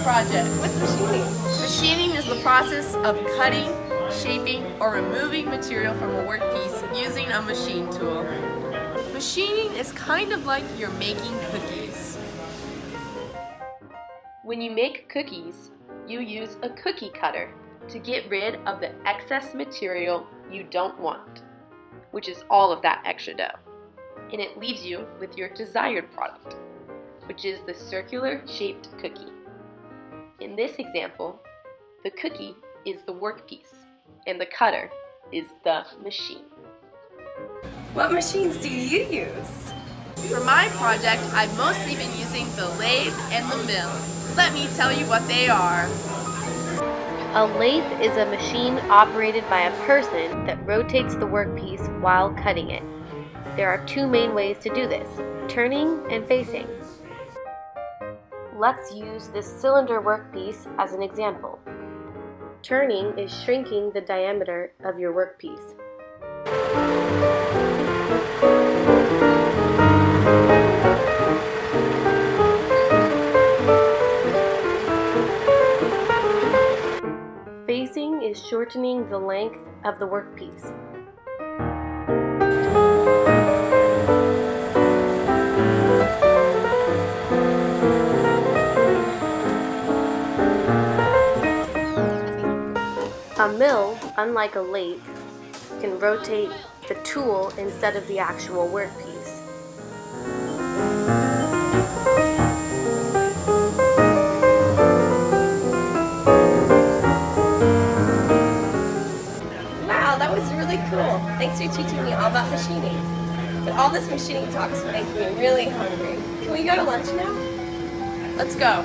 project. What's machining? Machining is the process of cutting, shaping, or removing material from a workpiece using a machine tool. Machining is kind of like you're making cookies. When you make cookies, you use a cookie cutter to get rid of the excess material you don't want, which is all of that extra dough. And it leaves you with your desired product, which is the circular shaped cookie. In this example, the cookie is the workpiece and the cutter is the machine. What machines do you use? For my project, I've mostly been using the lathe and the mill. Let me tell you what they are. A lathe is a machine operated by a person that rotates the workpiece while cutting it. There are two main ways to do this: turning and facing. Let's use this cylinder workpiece as an example. Turning is shrinking the diameter of your workpiece. Facing is shortening the length of the workpiece. A mill, unlike a lathe, can rotate the tool instead of the actual workpiece. Wow, that was really cool. Thanks for teaching me all about machining. But all this machining talk is making me really hungry. Can we go to lunch now? Let's go.